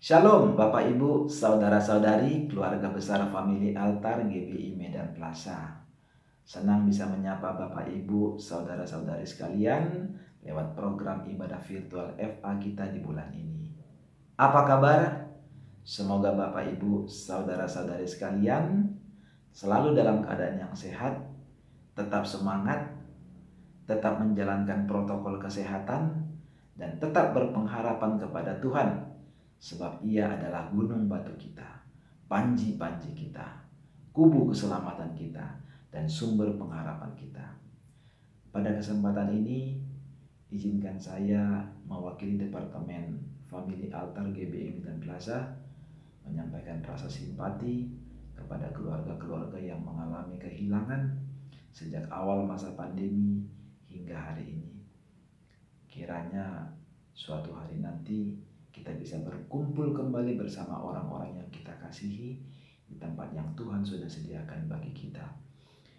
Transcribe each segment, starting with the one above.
Shalom Bapak Ibu, Saudara-saudari, keluarga besar Family Altar GBI Medan Plaza. Senang bisa menyapa Bapak Ibu, Saudara-saudari sekalian lewat program ibadah virtual FA kita di bulan ini. Apa kabar? Semoga Bapak Ibu, Saudara-saudari sekalian selalu dalam keadaan yang sehat, tetap semangat, tetap menjalankan protokol kesehatan, dan tetap berpengharapan kepada Tuhan. Sebab Ia adalah gunung batu kita, panji-panji kita, kubu keselamatan kita, dan sumber pengharapan kita. Pada kesempatan ini, izinkan saya mewakili Departemen Family Altar GBI Medan Plaza menyampaikan rasa simpati kepada keluarga-keluarga yang mengalami kehilangan sejak awal masa pandemi hingga hari ini. Kiranya suatu hari nanti kita bisa berkumpul kembali bersama orang-orang yang kita kasihi di tempat yang Tuhan sudah sediakan bagi kita.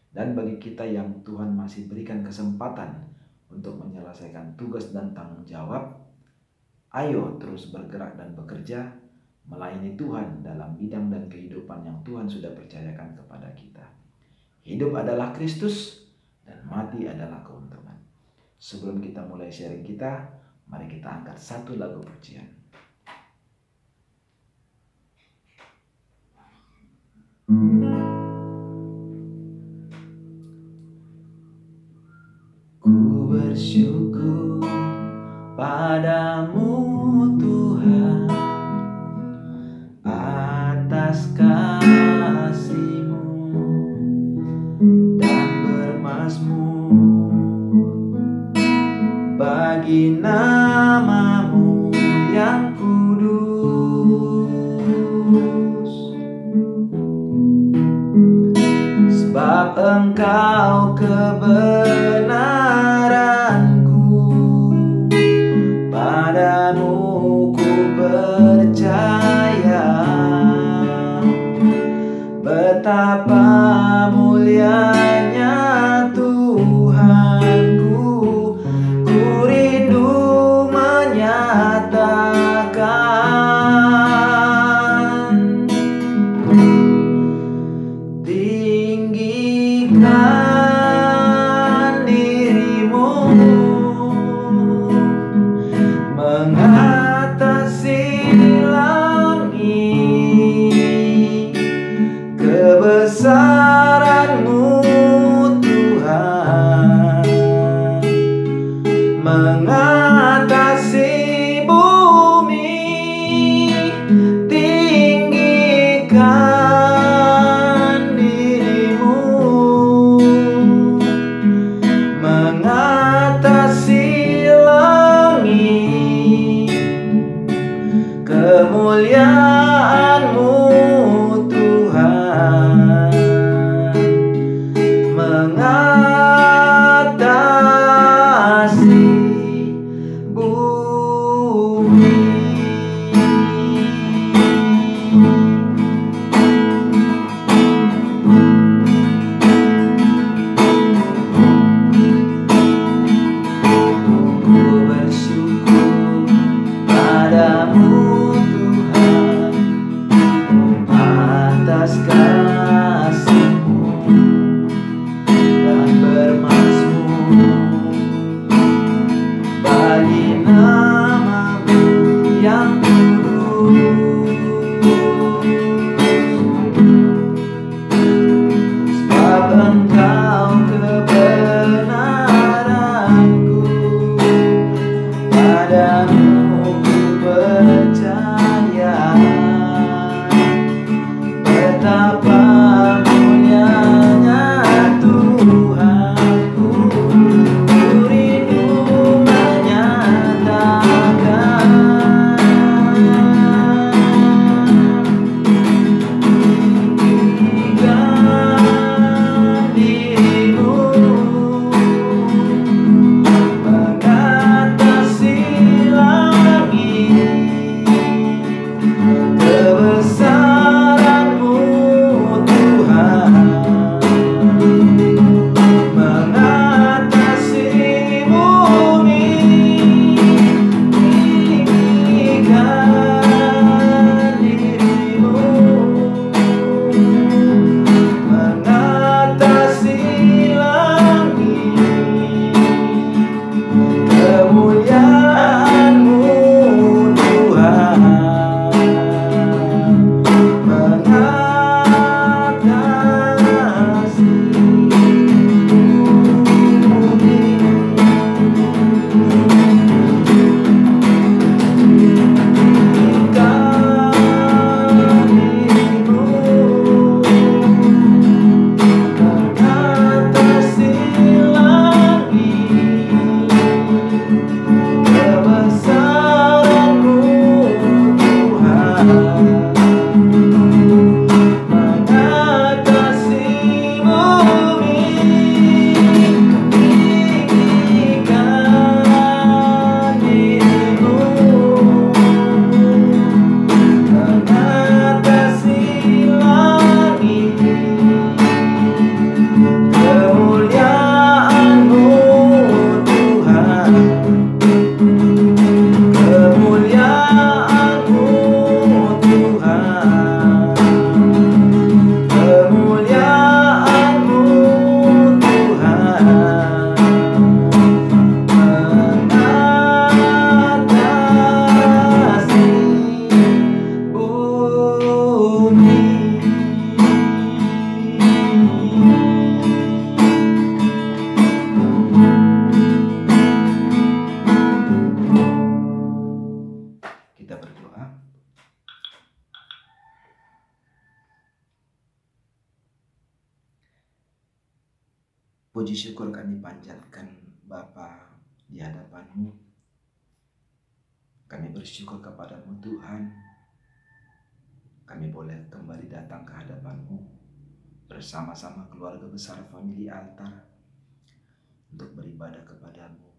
Dan bagi kita yang Tuhan masih berikan kesempatan untuk menyelesaikan tugas dan tanggung jawab, ayo terus bergerak dan bekerja melayani Tuhan dalam bidang dan kehidupan yang Tuhan sudah percayakan kepada kita. Hidup adalah Kristus dan mati adalah keuntungan. Sebelum kita mulai sharing kita, mari kita angkat satu lagu pujian. Ku bersyukur padamu Tuhan atas kasih-Mu dan bermazmur bagi nama-Mu yang kudus. Sebab Engkau kebenaranku, padamu ku percaya. Betapa mulianya Tuhanku, ku rindu menyatakan. Tinggikan dirimu mengatasi langit, kebesaran-Mu Tuhan mengatasi bumi. Tinggikan dirimu mengatasi langit, kemuliaan-Mu Tuhan mengatasi bumi. Ku bersyukur padamu Tuhan atas kasih-Mu dan Puji syukur kami panjatkan Bapa di hadapan-Mu. Kami bersyukur kepada-Mu Tuhan. Kami boleh kembali datang ke hadapan-Mu bersama-sama keluarga besar famili altar untuk beribadah kepada-Mu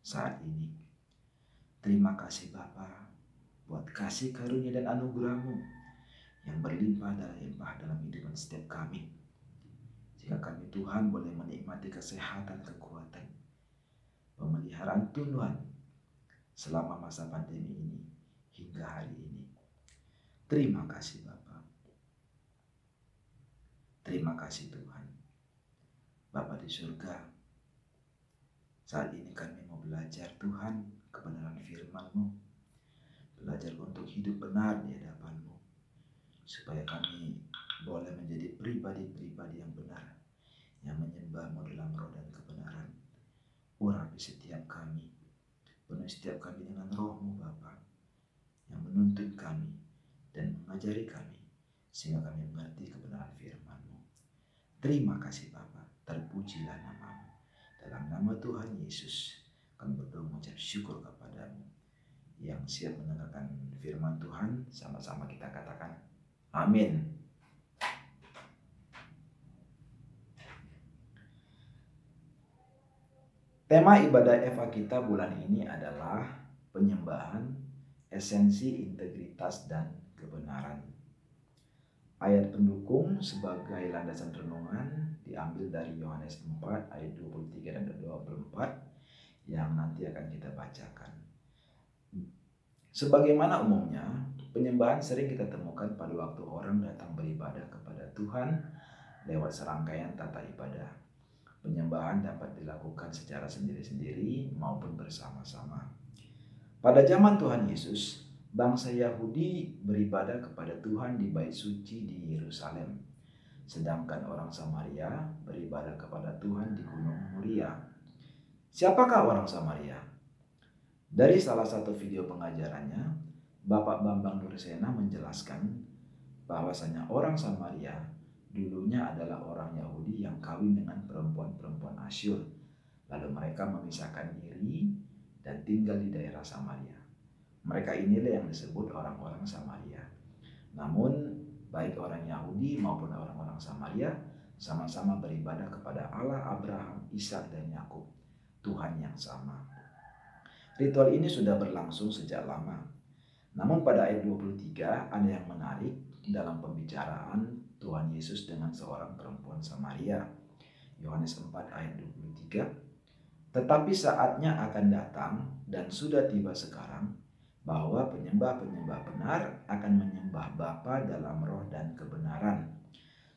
saat ini. Terima kasih Bapa buat kasih karunia dan anugerah-Mu yang berlimpah dalam hidup setiap kami. Sehingga kami Tuhan boleh menikmati kesehatan, kekuatan, pemeliharaan Tuhan selama masa pandemi ini hingga hari ini. Terima kasih Bapa. Terima kasih Tuhan. Bapa di surga, saat ini kami mau belajar Tuhan kebenaran firman-Mu, belajar untuk hidup benar di hadapan-Mu, supaya kami boleh menjadi pribadi-pribadi yang benar, yang menyembah-Mu dalam roh dan kebenaran. Urapi setiap kami, penuhi setiap kami dengan roh-Mu Bapa, yang menuntun kami dan mengajari kami, sehingga kami mengerti kebenaran firman-Mu. Terima kasih Bapa, terpujilah nama-Mu. Dalam nama Tuhan Yesus, kami berdoa mengucap syukur kepada-Mu. Yang siap mendengarkan firman Tuhan, sama-sama kita katakan amin. Tema ibadah Eva kita bulan ini adalah penyembahan, esensi, integritas, dan kebenaran. Ayat pendukung sebagai landasan renungan diambil dari Yohanes 4 ayat 23 dan 24 yang nanti akan kita bacakan. Sebagaimana umumnya, penyembahan sering kita temukan pada waktu orang datang beribadah kepada Tuhan lewat serangkaian tata ibadah. Penyembahan dapat dilakukan secara sendiri-sendiri maupun bersama-sama. Pada zaman Tuhan Yesus, bangsa Yahudi beribadah kepada Tuhan di Bait Suci di Yerusalem, sedangkan orang Samaria beribadah kepada Tuhan di Gunung Moria. Siapakah orang Samaria? Dari salah satu video pengajarannya, Bapak Bambang Nursena menjelaskan bahwasanya orang Samaria dulunya adalah orang Yahudi yang kawin dengan perempuan-perempuan Asyur. Lalu mereka memisahkan diri dan tinggal di daerah Samaria. Mereka inilah yang disebut orang-orang Samaria. Namun baik orang Yahudi maupun orang-orang Samaria sama-sama beribadah kepada Allah Abraham, Ishak dan Yakub, Tuhan yang sama. Ritual ini sudah berlangsung sejak lama. Namun pada ayat 23 ada yang menarik dalam pembicaraan Tuhan Yesus dengan seorang perempuan Samaria. Yohanes 4 ayat 23. Tetapi saatnya akan datang dan sudah tiba sekarang bahwa penyembah-penyembah benar akan menyembah Bapa dalam roh dan kebenaran.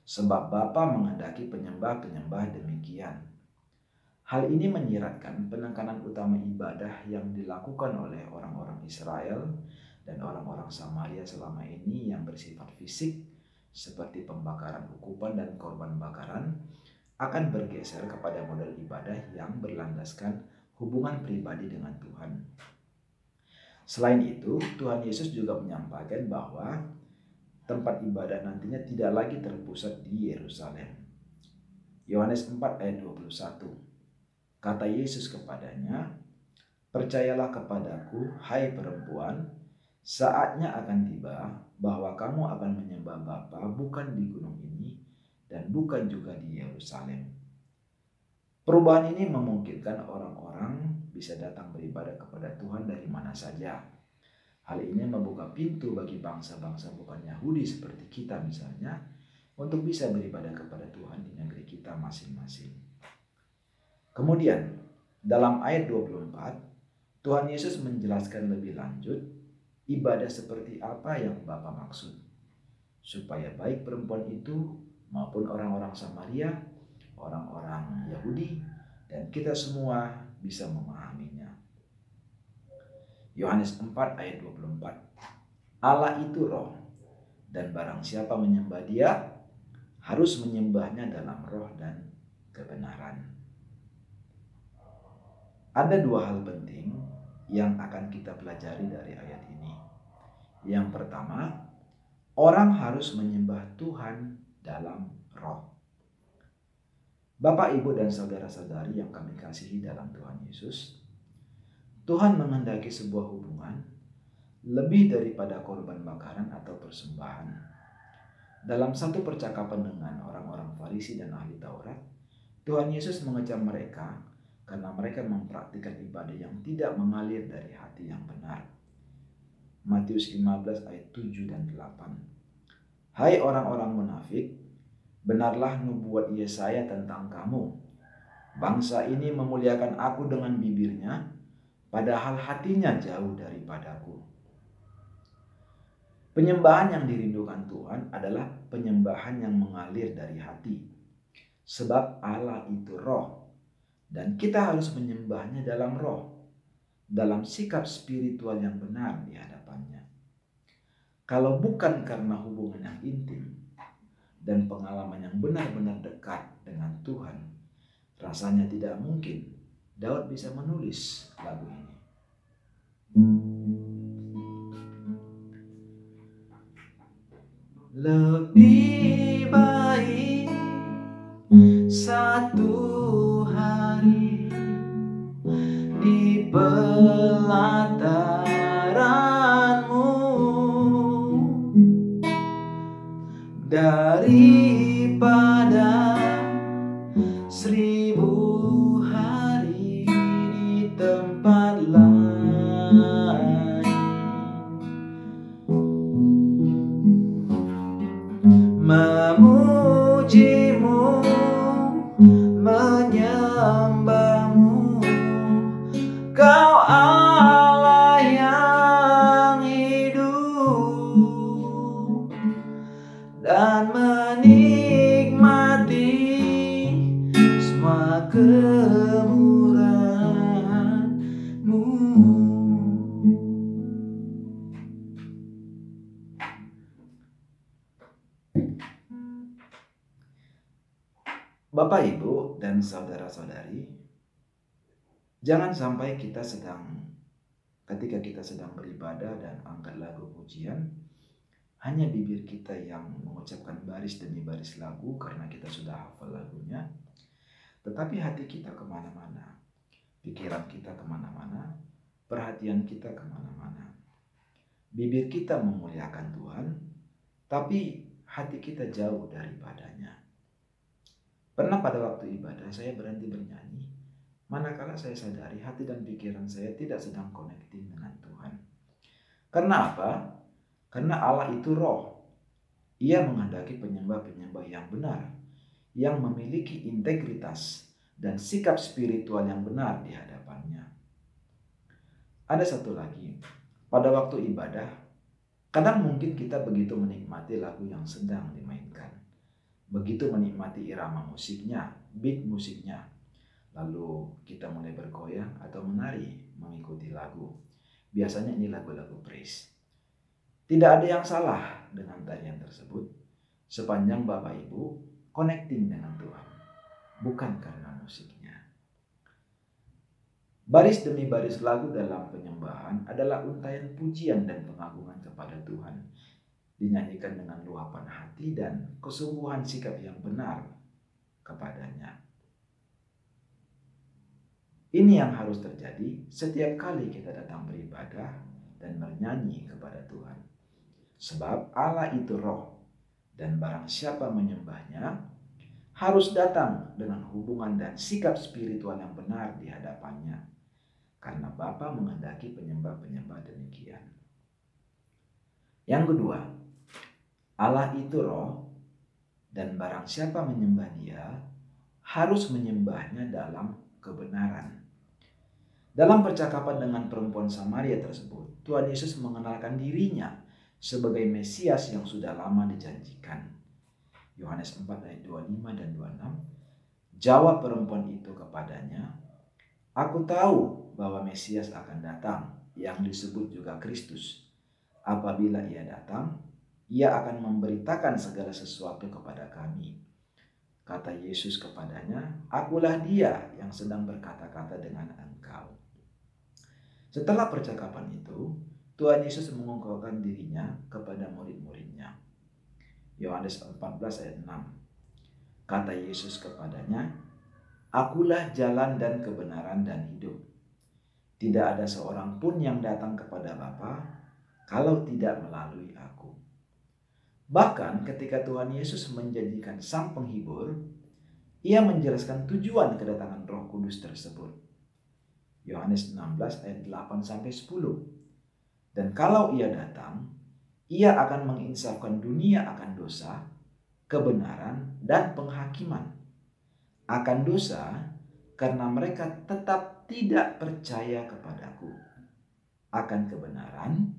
Sebab Bapa menghendaki penyembah-penyembah demikian. Hal ini menyiratkan penekanan utama ibadah yang dilakukan oleh orang-orang Israel dan orang-orang Samaria selama ini yang bersifat fisik seperti pembakaran ukupan dan korban bakaran akan bergeser kepada model ibadah yang berlandaskan hubungan pribadi dengan Tuhan. Selain itu, Tuhan Yesus juga menyampaikan bahwa tempat ibadah nantinya tidak lagi terpusat di Yerusalem. Yohanes 4 ayat 21. Kata Yesus kepadanya, "Percayalah kepadaku, hai perempuan, saatnya akan tiba bahwa kamu akan menyembah Bapa bukan di gunung ini dan bukan juga di Yerusalem." Perubahan ini memungkinkan orang-orang bisa datang beribadah kepada Tuhan dari mana saja. Hal ini membuka pintu bagi bangsa-bangsa bukan Yahudi seperti kita misalnya untuk bisa beribadah kepada Tuhan di negeri kita masing-masing. Kemudian dalam ayat 24 Tuhan Yesus menjelaskan lebih lanjut ibadah seperti apa yang Bapa maksud, supaya baik perempuan itu maupun orang-orang Samaria, orang-orang Yahudi, dan kita semua bisa memahaminya. Yohanes 4 ayat 24. Allah itu roh, dan barang siapa menyembah Dia harus menyembahnya dalam roh dan kebenaran. Ada dua hal penting yang akan kita pelajari dari ayat ini. Yang pertama, orang harus menyembah Tuhan dalam roh. Bapak, Ibu, dan saudara-saudari yang kami kasihi dalam Tuhan Yesus, Tuhan menghendaki sebuah hubungan lebih daripada korban bakaran atau persembahan. Dalam satu percakapan dengan orang-orang Farisi dan ahli Taurat, Tuhan Yesus mengecam mereka karena mereka mempraktikkan ibadah yang tidak mengalir dari hati yang benar. Matius 15 ayat 7 dan 8. Hai orang-orang munafik, benarlah nubuat Yesaya tentang kamu. Bangsa ini memuliakan aku dengan bibirnya, padahal hatinya jauh daripadaku. Penyembahan yang dirindukan Tuhan adalah penyembahan yang mengalir dari hati. Sebab Allah itu roh, dan kita harus menyembahnya dalam roh, dalam sikap spiritual yang benar di hadapannya. Kalau bukan karena hubungan yang intim dan pengalaman yang benar-benar dekat dengan Tuhan, rasanya tidak mungkin Daud bisa menulis lagu ini. Lebih baik satu hari di pelataranmu daripada 1000 hari di tempat lain. Memujimu, menyembahmu, Kau Allah yang hidup, dan menikmati semua kemurahan-Mu. Bapak, Ibu, dan saudara-saudari, jangan sampai ketika kita sedang beribadah dan angkat lagu pujian, hanya bibir kita yang mengucapkan baris demi baris lagu karena kita sudah hafal lagunya, tetapi hati kita kemana-mana, pikiran kita kemana-mana, perhatian kita kemana-mana. Bibir kita memuliakan Tuhan, tapi hati kita jauh daripadanya. Pernah pada waktu ibadah saya berhenti bernyanyi, manakala saya sadari hati dan pikiran saya tidak sedang connecting dengan Tuhan. Karena apa? Karena Allah itu roh. Ia menghendaki penyembah-penyembah yang benar, yang memiliki integritas dan sikap spiritual yang benar di hadapannya. Ada satu lagi, pada waktu ibadah, kadang mungkin kita begitu menikmati lagu yang sedang dimainkan, begitu menikmati irama musiknya, beat musiknya, lalu kita mulai bergoyang atau menari mengikuti lagu. Biasanya ini lagu-lagu praise. Tidak ada yang salah dengan tarian tersebut, sepanjang Bapak Ibu connecting dengan Tuhan, bukan karena musiknya. Baris demi baris lagu dalam penyembahan adalah untaian pujian dan pengagungan kepada Tuhan, dinyanyikan dengan luapan hati dan kesungguhan sikap yang benar kepadanya. Ini yang harus terjadi setiap kali kita datang beribadah dan bernyanyi kepada Tuhan. Sebab Allah itu roh, dan barang siapa menyembahnya harus datang dengan hubungan dan sikap spiritual yang benar di hadapannya. Karena Bapa menghendaki penyembah-penyembah demikian. Yang kedua, Allah itu roh, dan barang siapa menyembah Dia harus menyembahnya dalam kebenaran. Dalam percakapan dengan perempuan Samaria tersebut, Tuhan Yesus mengenalkan dirinya sebagai Mesias yang sudah lama dijanjikan. Yohanes 4 ayat 25 dan 26. Jawab perempuan itu kepadanya, "Aku tahu bahwa Mesias akan datang, yang disebut juga Kristus. Apabila Ia datang, Ia akan memberitakan segala sesuatu kepada kami." Kata Yesus kepadanya, "Akulah Dia yang sedang berkata-kata dengan engkau." Setelah percakapan itu, Tuhan Yesus mengungkapkan dirinya kepada murid-muridnya. Yohanes 14 ayat 6. Kata Yesus kepadanya, Akulah jalan dan kebenaran dan hidup. Tidak ada seorang pun yang datang kepada Bapa kalau tidak melalui aku. Bahkan ketika Tuhan Yesus menjanjikan Sang Penghibur, Ia menjelaskan tujuan kedatangan Roh Kudus tersebut. Yohanes 16 ayat 8-10. Dan kalau Ia datang, Ia akan menginsafkan dunia akan dosa, kebenaran, dan penghakiman. Akan dosa karena mereka tetap tidak percaya kepadaku. Akan kebenaran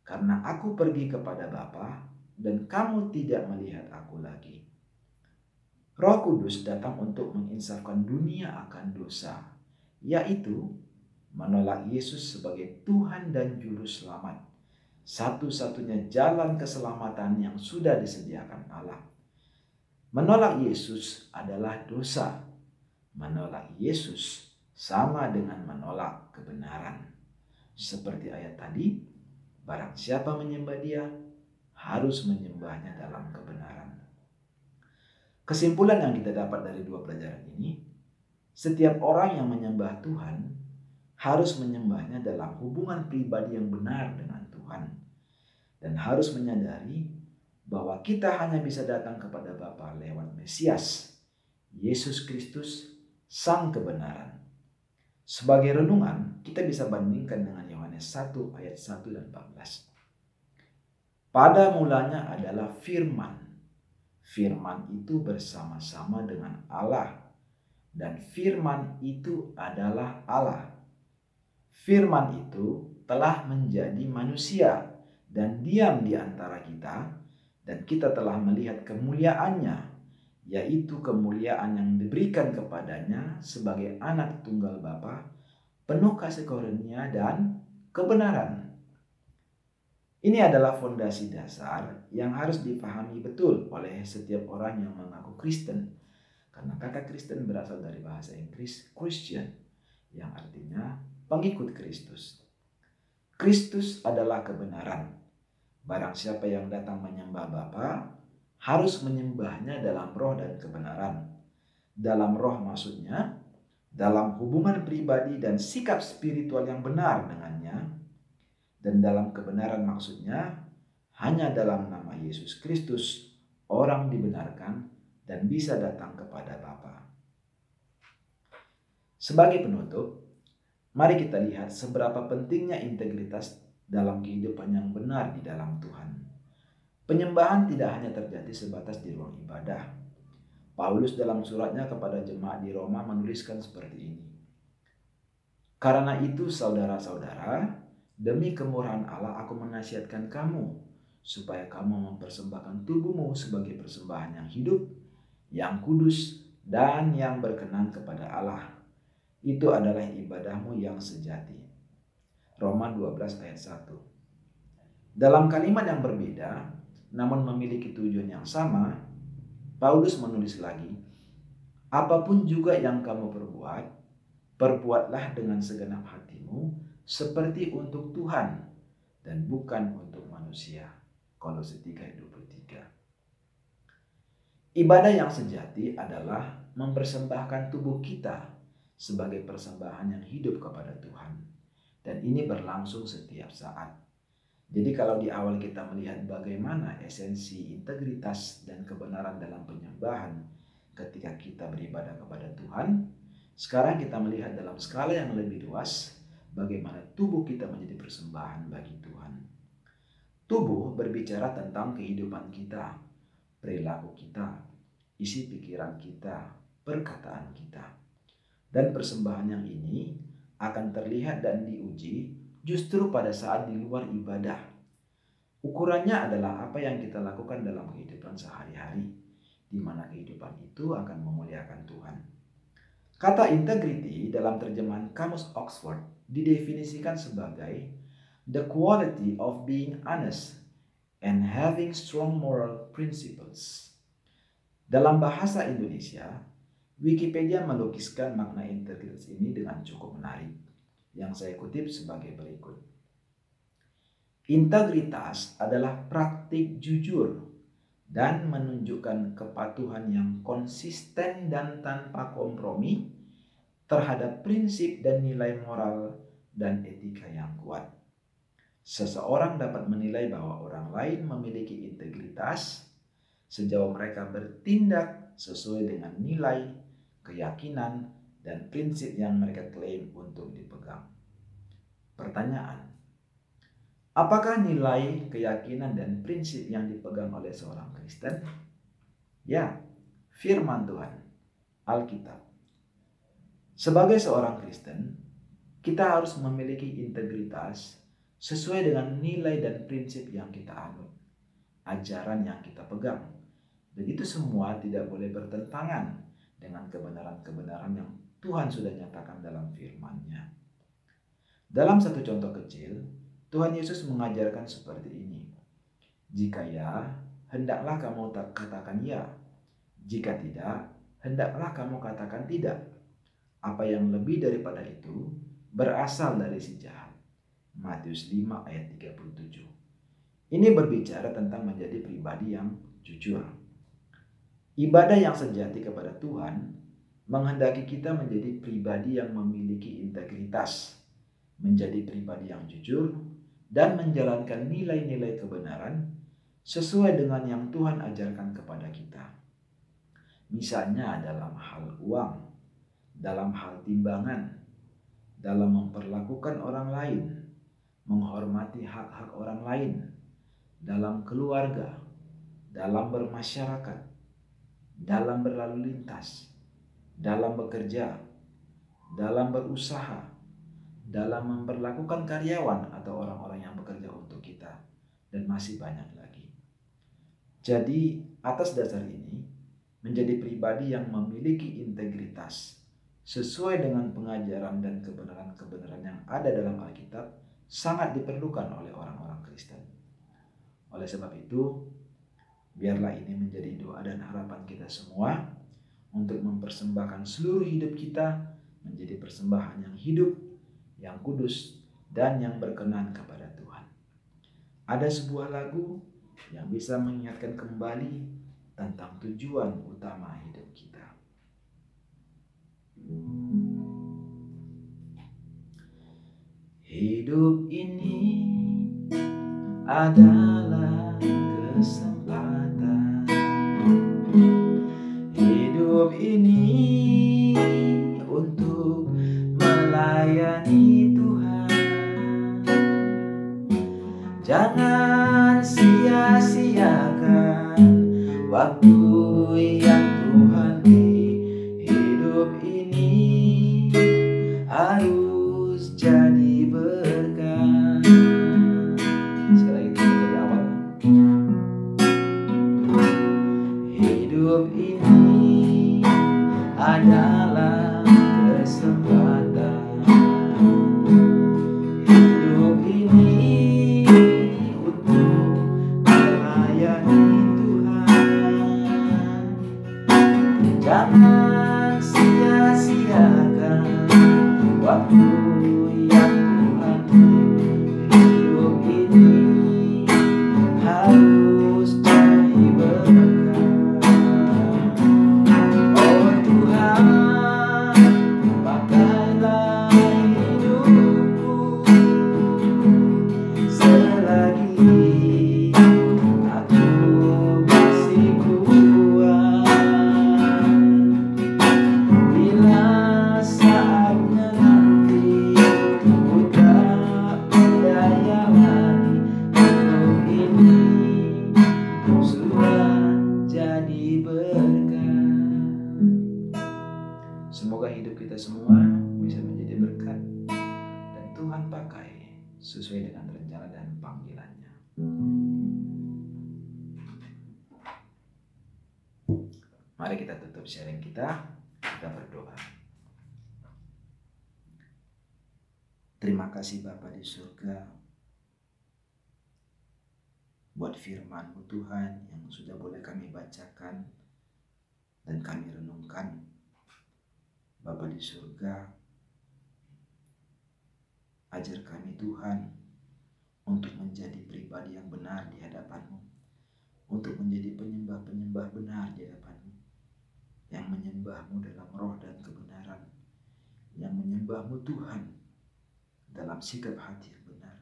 karena aku pergi kepada Bapa dan kamu tidak melihat aku lagi. Roh Kudus datang untuk menginsafkan dunia akan dosa, yaitu menolak Yesus sebagai Tuhan dan Juru Selamat, satu-satunya jalan keselamatan yang sudah disediakan Allah. Menolak Yesus adalah dosa. Menolak Yesus sama dengan menolak kebenaran. Seperti ayat tadi, barang siapa menyembah Dia harus menyembahnya dalam kebenaran. Kesimpulan yang kita dapat dari dua pelajaran ini, setiap orang yang menyembah Tuhan harus menyembahnya dalam hubungan pribadi yang benar dengan Tuhan, dan harus menyadari bahwa kita hanya bisa datang kepada Bapa lewat Mesias, Yesus Kristus, Sang Kebenaran. Sebagai renungan, kita bisa bandingkan dengan Yohanes 1 ayat 1 dan 14. Pada mulanya adalah Firman. Firman itu bersama-sama dengan Allah, dan Firman itu adalah Allah. Firman itu telah menjadi manusia dan diam di antara kita, dan kita telah melihat kemuliaannya, yaitu kemuliaan yang diberikan kepadanya sebagai anak tunggal Bapa, penuh kasih karunia dan kebenaran. Ini adalah fondasi dasar yang harus dipahami betul oleh setiap orang yang mengaku Kristen. Karena kata Kristen berasal dari bahasa Inggris Christian, yang artinya pengikut Kristus. Kristus adalah kebenaran. Barang siapa yang datang menyembah Bapa harus menyembahnya dalam roh dan kebenaran. Dalam roh maksudnya dalam hubungan pribadi dan sikap spiritual yang benar dengannya. Dan dalam kebenaran maksudnya hanya dalam nama Yesus Kristus orang dibenarkan dan bisa datang kepada Bapa. Sebagai penutup, mari kita lihat seberapa pentingnya integritas dalam kehidupan yang benar di dalam Tuhan. Penyembahan tidak hanya terjadi sebatas di ruang ibadah. Paulus dalam suratnya kepada jemaat di Roma menuliskan seperti ini. Karena itu saudara-saudara, demi kemurahan Allah aku menasihatkan kamu, supaya kamu mempersembahkan tubuhmu sebagai persembahan yang hidup, yang kudus, dan yang berkenan kepada Allah. Itu adalah ibadahmu yang sejati. Roma 12 ayat 1. Dalam kalimat yang berbeda, namun memiliki tujuan yang sama, Paulus menulis lagi, apapun juga yang kamu perbuat, perbuatlah dengan segenap hatimu, seperti untuk Tuhan dan bukan untuk manusia. Kolose 3 ayat 23. Ibadah yang sejati adalah mempersembahkan tubuh kita sebagai persembahan yang hidup kepada Tuhan. Dan ini berlangsung setiap saat. Jadi kalau di awal kita melihat bagaimana esensi integritas dan kebenaran dalam penyembahan ketika kita beribadah kepada Tuhan, sekarang kita melihat dalam skala yang lebih luas bagaimana tubuh kita menjadi persembahan bagi Tuhan. Tubuh berbicara tentang kehidupan kita, perilaku kita, isi pikiran kita, perkataan kita. Dan persembahan yang ini akan terlihat dan diuji justru pada saat di luar ibadah. Ukurannya adalah apa yang kita lakukan dalam kehidupan sehari-hari, di mana kehidupan itu akan memuliakan Tuhan. Kata integrity dalam terjemahan Kamus Oxford didefinisikan sebagai the quality of being honest and having strong moral principles. Dalam bahasa Indonesia, Wikipedia melukiskan makna integritas ini dengan cukup menarik, yang saya kutip sebagai berikut. Integritas adalah praktik jujur dan menunjukkan kepatuhan yang konsisten dan tanpa kompromi terhadap prinsip dan nilai moral dan etika yang kuat. Seseorang dapat menilai bahwa orang lain memiliki integritas sejauh mereka bertindak sesuai dengan nilai, keyakinan, dan prinsip yang mereka klaim untuk dipegang. Pertanyaan: apakah nilai, keyakinan, dan prinsip yang dipegang oleh seorang Kristen? Ya, firman Tuhan, Alkitab. Sebagai seorang Kristen, kita harus memiliki integritas sesuai dengan nilai dan prinsip yang kita anut, ajaran yang kita pegang. Dan itu semua tidak boleh bertentangan dengan kebenaran-kebenaran yang Tuhan sudah nyatakan dalam firman-Nya. Dalam satu contoh kecil, Tuhan Yesus mengajarkan seperti ini. Jika ya, hendaklah kamu katakan ya. Jika tidak, hendaklah kamu katakan tidak. Apa yang lebih daripada itu berasal dari si jahat. Matius 5 ayat 37. Ini berbicara tentang menjadi pribadi yang jujur. Ibadah yang sejati kepada Tuhan menghendaki kita menjadi pribadi yang memiliki integritas, menjadi pribadi yang jujur, dan menjalankan nilai-nilai kebenaran sesuai dengan yang Tuhan ajarkan kepada kita. Misalnya dalam hal uang, dalam hal timbangan, dalam memperlakukan orang lain, menghormati hak-hak orang lain, dalam keluarga, dalam bermasyarakat, dalam berlalu lintas, dalam bekerja, dalam berusaha, dalam memperlakukan karyawan atau orang-orang yang bekerja untuk kita, dan masih banyak lagi. Jadi, atas dasar ini, menjadi pribadi yang memiliki integritas sesuai dengan pengajaran dan kebenaran-kebenaran yang ada dalam Alkitab sangat diperlukan oleh orang-orang Kristen. Oleh sebab itu, biarlah ini menjadi doa dan harapan kita semua untuk mempersembahkan seluruh hidup kita menjadi persembahan yang hidup, yang kudus, dan yang berkenan kepada Tuhan. Ada sebuah lagu yang bisa mengingatkan kembali tentang tujuan utama hidup kita. Hidup ini adalah kesempatan. Hidup ini untuk melayani Tuhan. Jangan sia-siakan waktu yang Tuhan beri. Hidup ini harus jadi berkat. Sekali lagi dari awal. Hidup ini adalah kesempatan. Hidup ini untuk melayani Tuhan. Jangan sia-siakan waktu yang Tuhan beri. Hidup ini harus jadi berkat. Oh Tuhan, pakailah hidupku selagi aku masih kuat. Bila saatnya nanti ku tak berdaya lagi, hidup ini sudah jadi berkat. Semoga hidup kita semua bisa menjadi berkat dan Tuhan pakai sesuai dengan rencana dan panggilannya. Mari kita tutup sharing kita berdoa. Terima kasih Bapa di surga buat firman-Mu Tuhan yang sudah boleh kami bacakan dan kami renungkan. Bapa di surga, ajar kami Tuhan untuk menjadi pribadi yang benar di hadapan-Mu, untuk menjadi penyembah-penyembah benar di hadapan-Mu, yang menyembah-Mu dalam roh dan kebenaran, yang menyembah-Mu Tuhan dalam sikap hati yang benar,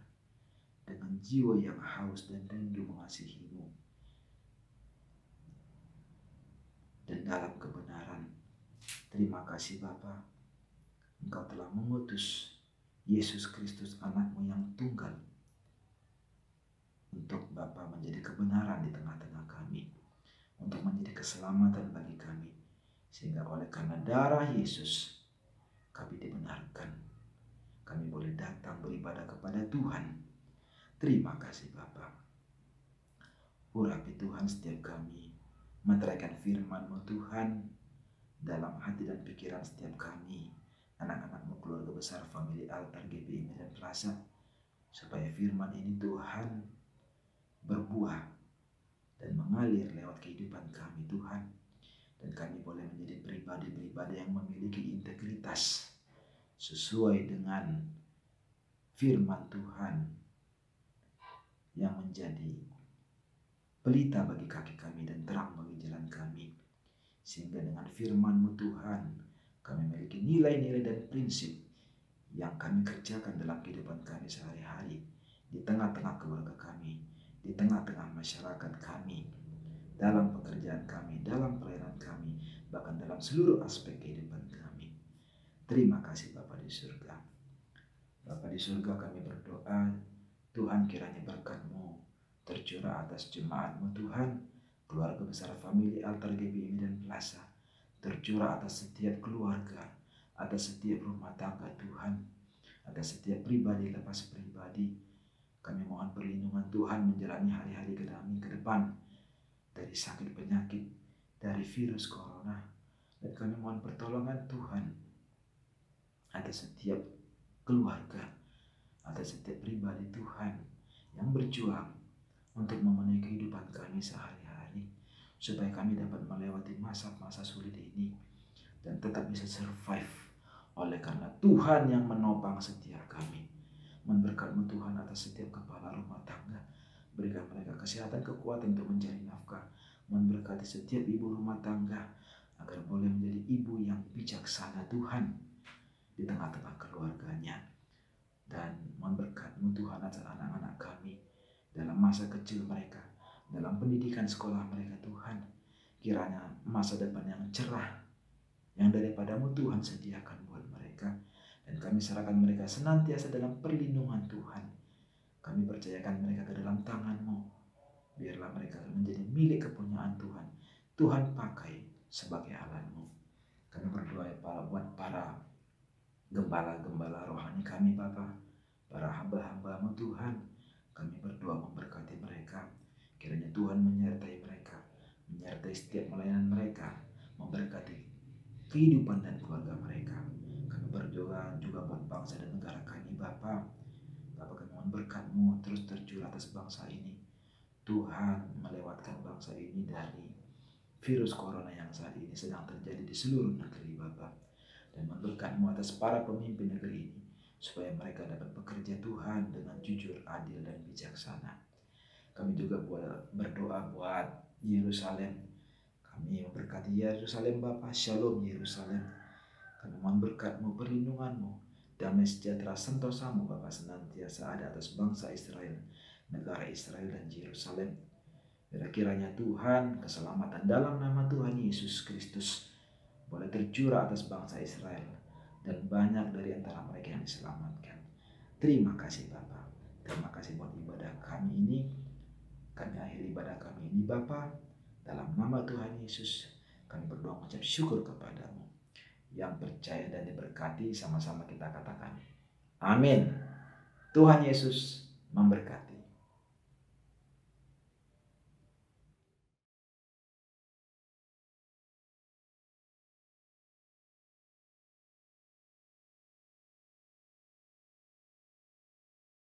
dengan jiwa yang haus dan rindu mengasihi-Mu, dan dalam kebenaran. Terima kasih Bapa, Engkau telah mengutus Yesus Kristus anak-Mu yang tunggal untuk Bapa menjadi kebenaran di tengah-tengah kami, untuk menjadi keselamatan bagi kami, sehingga oleh karena darah Yesus kami dibenarkan, kami boleh datang beribadah kepada Tuhan. Terima kasih Bapa. Urapi Tuhan setiap kami, meteraikan firman-Mu Tuhan dalam hati dan pikiran setiap kami, anak-anak-Mu, keluarga besar famili Altar GBI Medan Plaza, supaya firman ini Tuhan berbuah dan mengalir lewat kehidupan kami Tuhan, dan kami boleh menjadi pribadi-pribadi yang memiliki integritas sesuai dengan firman Tuhan yang menjadi pelita bagi kaki kami dan terang bagi jalan kami, sehingga dengan firman-Mu Tuhan kami memiliki nilai-nilai dan prinsip yang kami kerjakan dalam kehidupan kami sehari-hari, di tengah-tengah keluarga kami, di tengah-tengah masyarakat kami, dalam pekerjaan kami, dalam pelayanan kami, bahkan dalam seluruh aspek kehidupan kami. Terima kasih Bapa di surga. Bapa di surga, kami berdoa, Tuhan kiranya berkat-Mu tercurah atas jemaat-Mu Tuhan, keluarga besar famili Altar GBI Medan Plaza, tercurah atas setiap keluarga, atas setiap rumah tangga Tuhan, atas setiap pribadi lepas pribadi. Kami mohon perlindungan Tuhan menjalani hari-hari kami ke depan, dari sakit penyakit, dari virus corona, dan kami mohon pertolongan Tuhan atas setiap keluarga, atas setiap pribadi Tuhan yang berjuang untuk memenuhi kehidupan kami sehari-hari, supaya kami dapat melewati masa-masa sulit ini dan tetap bisa survive oleh karena Tuhan yang menopang setiap kami. Memberkat-Mu Tuhan atas setiap kepala rumah tangga, berikan mereka kesehatan, kekuatan untuk mencari nafkah. Memberkati setiap ibu rumah tangga agar boleh menjadi ibu yang bijaksana Tuhan di tengah-tengah keluarganya. Dan memberkat-Mu Tuhan atas anak-anak kami dalam masa kecil mereka, dalam pendidikan sekolah mereka Tuhan. Kiranya masa depan yang cerah yang daripada-Mu Tuhan sediakan buat mereka, dan kami serahkan mereka senantiasa dalam perlindungan Tuhan. Kami percayakan mereka ke dalam tangan-Mu. Biarlah mereka menjadi milik kepunyaan Tuhan. Tuhan pakai sebagai alat-Mu. Kami berdoa buat para gembala-gembala rohani kami Bapa, para hamba-hamba-Mu Tuhan. Kami berdoa memberkati mereka. Kiranya Tuhan menyertai mereka, menyertai setiap pelayanan mereka, memberkati kehidupan dan keluarga mereka. Kami berdoa juga buat bangsa dan negara kami Bapa. Bapa, kami mohon berkat-Mu terus tercurah atas bangsa ini. Tuhan melewatkan bangsa ini dari virus corona yang saat ini sedang terjadi di seluruh negeri Bapa. Dan memberkat-Mu atas para pemimpin negeri ini, supaya mereka dapat bekerja Tuhan dengan jujur, adil, dan bijaksana. Kami juga berdoa buat Yerusalem. Kami memberkati Yerusalem Bapa. Shalom Yerusalem. Kami mohon berkat-Mu, perlindungan-Mu, damai sejahtera sentosa-Mu Bapa senantiasa ada atas bangsa Israel, negara Israel dan Yerusalem. Kiranya Tuhan, keselamatan dalam nama Tuhan Yesus Kristus boleh tercurah atas bangsa Israel, dan banyak dari antara mereka yang diselamatkan. Terima kasih Bapa. Terima kasih buat ibadah kami ini. Kami akhiri ibadah kami ini Bapa, dalam nama Tuhan Yesus. Kami berdoa mengucap syukur kepada-Mu. Yang percaya dan diberkati, sama-sama kita katakan amin. Tuhan Yesus memberkati.